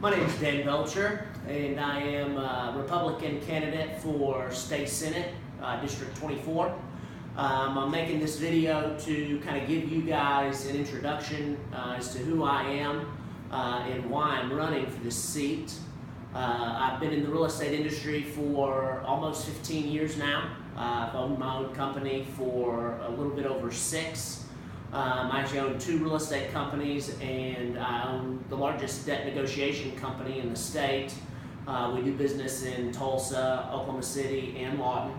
My name is Dan Belcher, and I am a Republican candidate for State Senate, District 24. I'm making this video to kind of give you guys an introduction as to who I am and why I'm running for this seat. I've been in the real estate industry for almost 15 years now. I've owned my own company for a little bit over 6. I actually own 2 real estate companies, and I own the largest debt negotiation company in the state. We do business in Tulsa, Oklahoma City, and Lawton.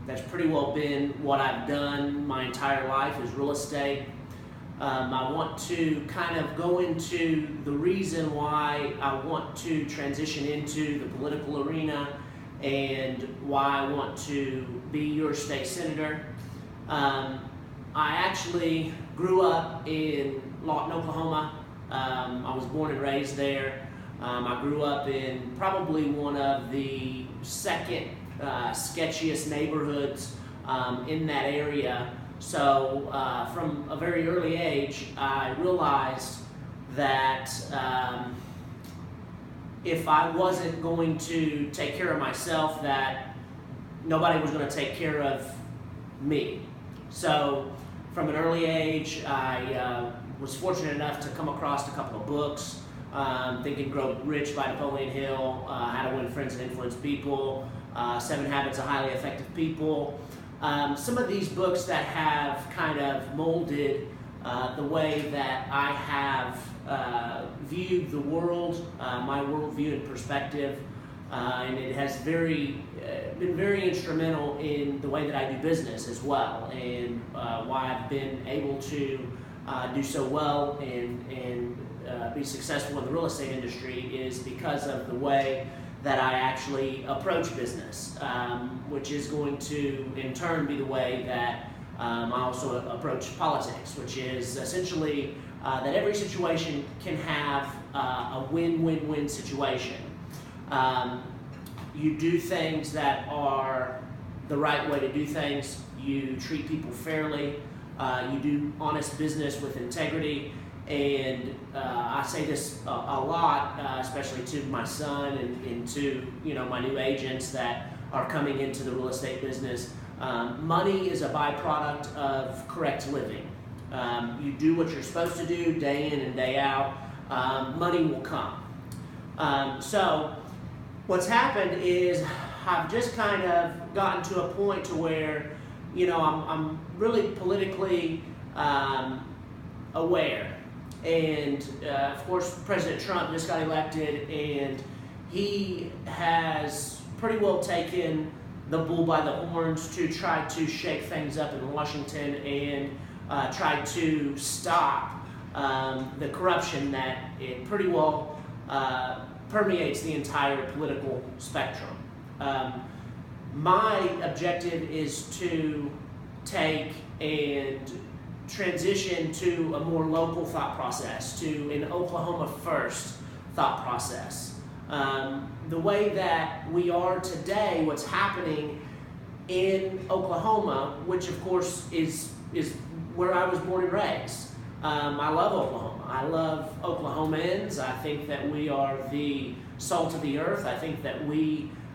That's pretty well been what I've done my entire life is real estate. I want to kind of go into the reason why I want to transition into the political arena and why I want to be your state senator. I actually grew up in Lawton, Oklahoma. I was born and raised there. I grew up in probably one of the second sketchiest neighborhoods in that area. So from a very early age, I realized that if I wasn't going to take care of myself, that nobody was going to take care of me. So from an early age, I was fortunate enough to come across a couple of books, Think and Grow Rich by Napoleon Hill, How to Win Friends and Influence People, 7 Habits of Highly Effective People. Some of these books that have kind of molded the way that I have viewed the world, my worldview and perspective, and it has been very instrumental in the way that I do business as well, and why I've been able to do so well and be successful in the real estate industry is because of the way that I actually approach business, which is going to in turn be the way that I also approach politics, which is essentially that every situation can have a win-win-win situation. You do things that are the right way to do things. You treat people fairly. You do honest business with integrity. And I say this a lot, especially to my son and to my new agents that are coming into the real estate business. Money is a byproduct of correct living. You do what you're supposed to do day in and day out. Money will come. So what's happened is I've just kind of gotten to a point to where I'm really politically aware. And of course, President Trump just got elected, and he has pretty well taken the bull by the horns to try to shake things up in Washington and try to stop the corruption that it pretty well permeates the entire political spectrum. My objective is to take and transition to a more local thought process, to an Oklahoma first thought process. The way that we are today, what's happening in Oklahoma, which of course is where I was born and raised. I love Oklahoma. I love Oklahomans. I think that we are the salt of the earth. I think that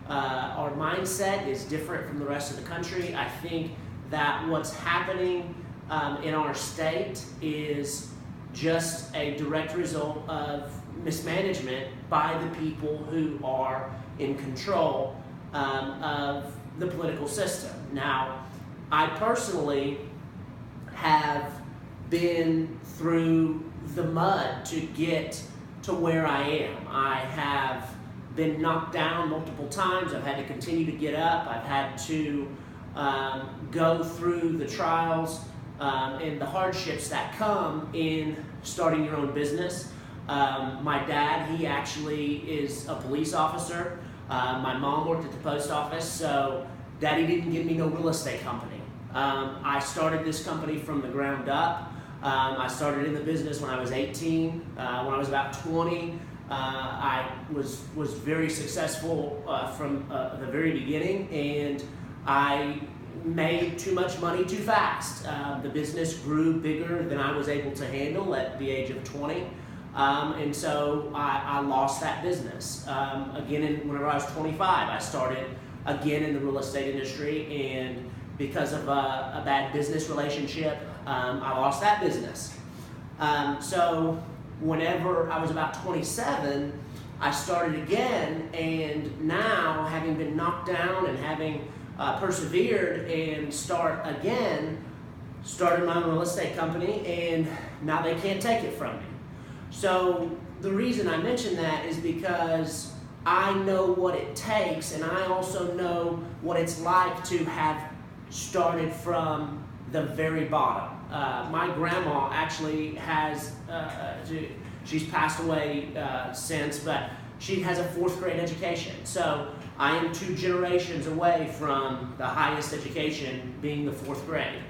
our mindset is different from the rest of the country. I think that what's happening in our state is just a direct result of mismanagement by the people who are in control of the political system. Now, I personally have been through the mud to get to where I am. I have been knocked down multiple times. I've had to continue to get up. I've had to go through the trials and the hardships that come in starting your own business. My dad, he actually is a police officer. My mom worked at the post office, so Daddy didn't give me no real estate company. I started this company from the ground up. I started in the business when I was 18. When I was about 20, I was very successful from the very beginning, and I made too much money too fast. The business grew bigger than I was able to handle at the age of 20. And so I lost that business. Whenever I was 25, I started again in the real estate industry, and because of a bad business relationship, I lost that business. So whenever I was about 27, I started again, and now, having been knocked down and having persevered and started my own real estate company, and now they can't take it from me. So the reason I mention that is because I know what it takes, and I also know what it's like to have started from the very bottom. My grandma actually has, she's passed away since, but she has a 4th grade education. So I am 2 generations away from the highest education, being the 4th grade.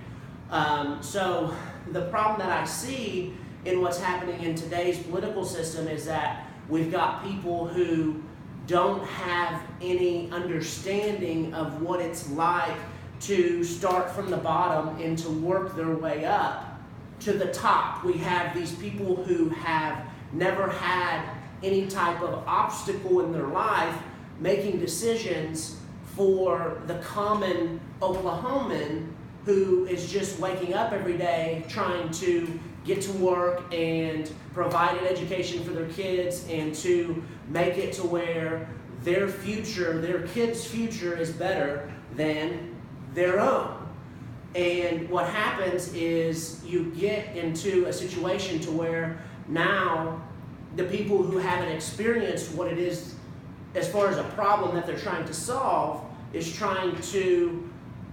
So the problem that I see in what's happening in today's political system is that we've got people who don't have any understanding of what it's like to start from the bottom and to work their way up to the top. We have these people who have never had any type of obstacle in their life making decisions for the common Oklahoman who is just waking up every day trying to get to work and provide an education for their kids and to make it to where their future, their kids' future, is better than their own. And what happens is you get into a situation to where now the people who haven't experienced what it is as far as a problem that they're trying to solve is trying to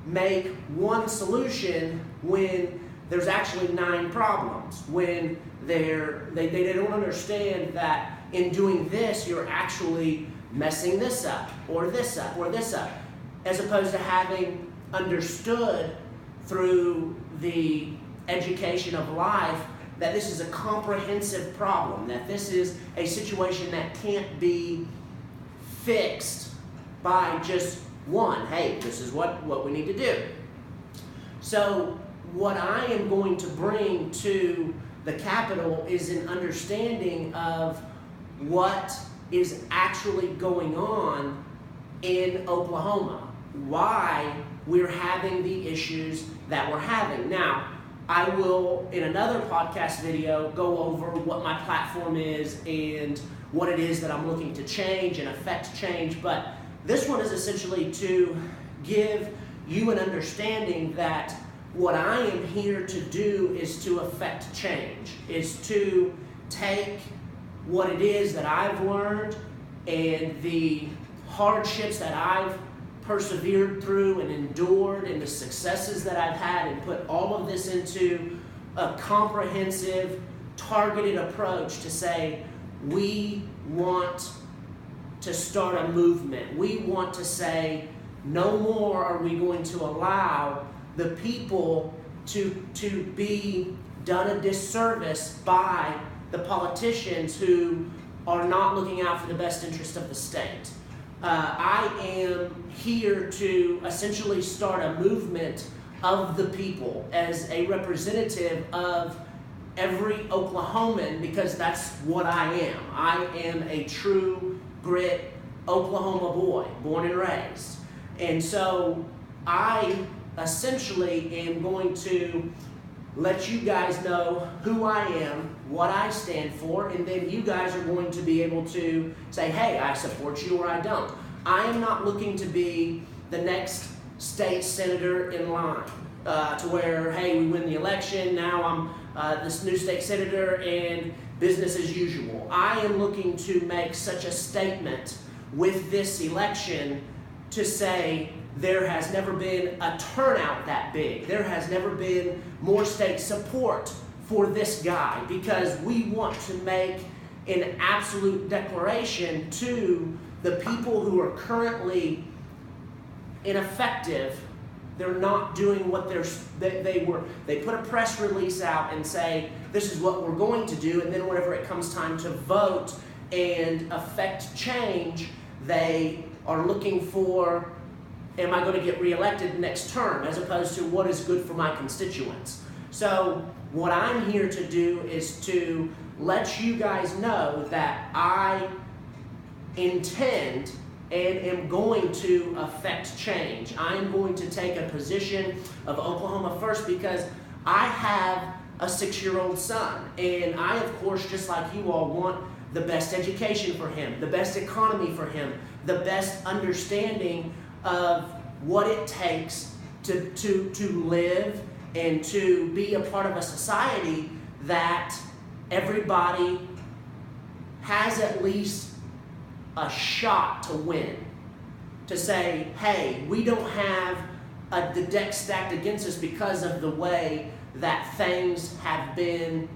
make one solution when there's actually 9 problems, when they don't understand that in doing this you're actually messing this up or this up or this up, as opposed to having understood through the education of life that this is a comprehensive problem, that this is a situation that can't be fixed by just one. Hey, this is what we need to do. So what I am going to bring to the Capitol is an understanding of what is actually going on in Oklahoma, why we're having the issues that we're having. Now, I will, in another podcast video, go over what my platform is and what it is that I'm looking to change and affect change, but this one is essentially to give you an understanding that what I am here to do is to affect change, is to take what it is that I've learned and the hardships that I've persevered through and endured and the successes that I've had, and put all of this into a comprehensive, targeted approach to say, we want to start a movement. We want to say, no more are we going to allow the people to be done a disservice by the politicians who are not looking out for the best interest of the state. I am here to essentially start a movement of the people as a representative of every Oklahoman, because that's what I am. I am a true grit Oklahoma boy, born and raised. And so I essentially am going to let you guys know who I am, what I stand for, and then you guys are going to be able to say, hey, I support you or I don't. I am not looking to be the next state senator in line to where, hey, we win the election, now I'm this new state senator and business as usual. I am looking to make such a statement with this election to say, there has never been a turnout that big. There has never been more state support for this guy, because we want to make an absolute declaration to the people who are currently ineffective. They're not doing what they put a press release out and say, this is what we're going to do, and then whenever it comes time to vote and affect change, they are looking for, am I going to get reelected next term, as opposed to what is good for my constituents. So what I'm here to do is to lets you guys know that I intend and am going to affect change. I am going to take a position of Oklahoma first because I have a 6-year-old son, and I, of course, just like you all, want the best education for him, the best economy for him, the best understanding of what it takes to live and to be a part of a society that everybody has at least a shot to win. To say, hey, we don't have the deck stacked against us because of the way that things have been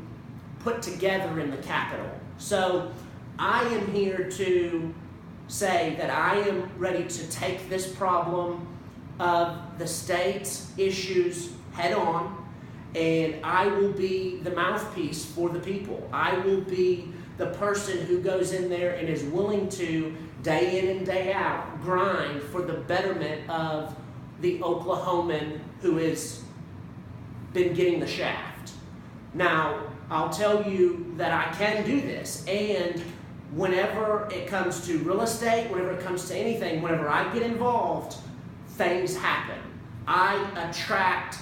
put together in the Capitol. So I am here to say that I am ready to take this problem of the state's issues head on, and I will be the mouthpiece for the people. I will be the person who goes in there and is willing to, day in and day out, grind for the betterment of the Oklahoman who has been getting the shaft. Now, I'll tell you that I can do this, and whenever it comes to real estate, whenever it comes to anything, whenever I get involved, things happen. I attract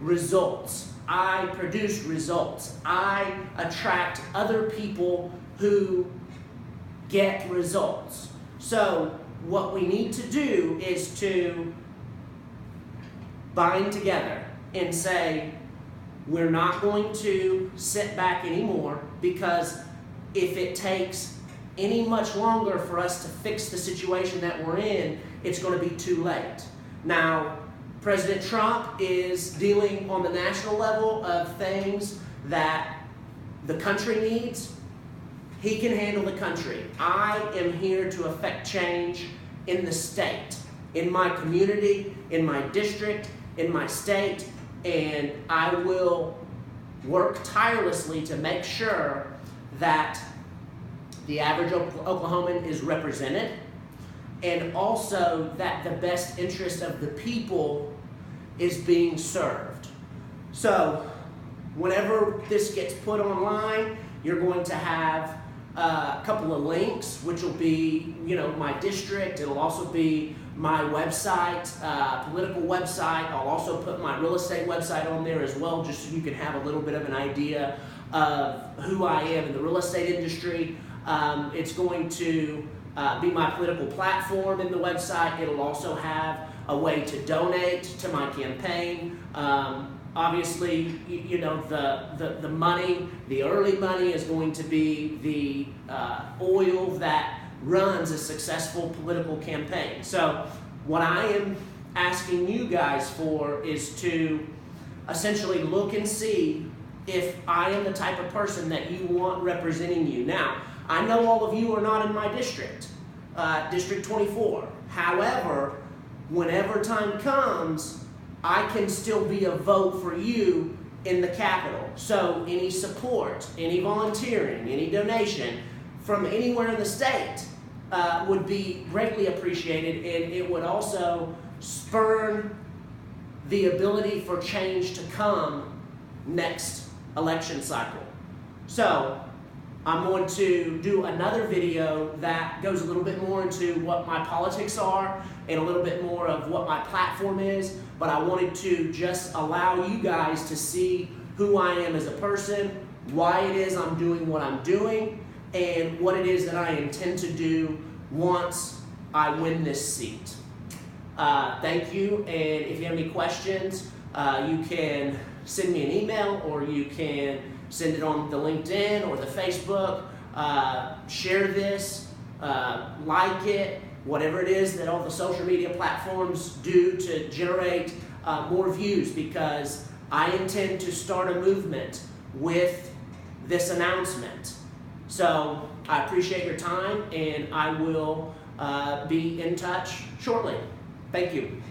results. I produce results. I attract other people who get results. So what we need to do is to bind together and say, we're not going to sit back anymore, because if it takes any much longer for us to fix the situation that we're in, it's going to be too late. Now, President Trump is dealing on the national level of things that the country needs. He can handle the country. I am here to affect change in the state, in my community, in my district, in my state, and I will work tirelessly to make sure that the average Oklahoman is represented, and also that the best interest of the people is being served. So whenever this gets put online, you're going to have a couple of links, which will be, my district. It'll also be my website, political website. I'll also put my real estate website on there as well, just so you can have a little bit of an idea of who I am in the real estate industry. It's going to be my political platform in the website. It'll also have a way to donate to my campaign. Obviously, the money, the early money is going to be the oil that runs a successful political campaign. So what I am asking you guys for is to essentially look and see if I am the type of person that you want representing you. Now, I know all of you are not in my district, District 24. However, whenever time comes, I can still be a vote for you in the Capitol. So any support, any volunteering, any donation from anywhere in the state would be greatly appreciated, and it would also spur the ability for change to come next election cycle. So I'm going to do another video that goes a little bit more into what my politics are and a little bit more of what my platform is, but I wanted to just allow you guys to see who I am as a person, why it is I'm doing what I'm doing, and what it is that I intend to do once I win this seat. Thank you, and if you have any questions, you can send me an email, or you can send it on the LinkedIn or the Facebook. Share this, like it, whatever it is that all the social media platforms do to generate more views, because I intend to start a movement with this announcement. So I appreciate your time, and I will be in touch shortly. Thank you.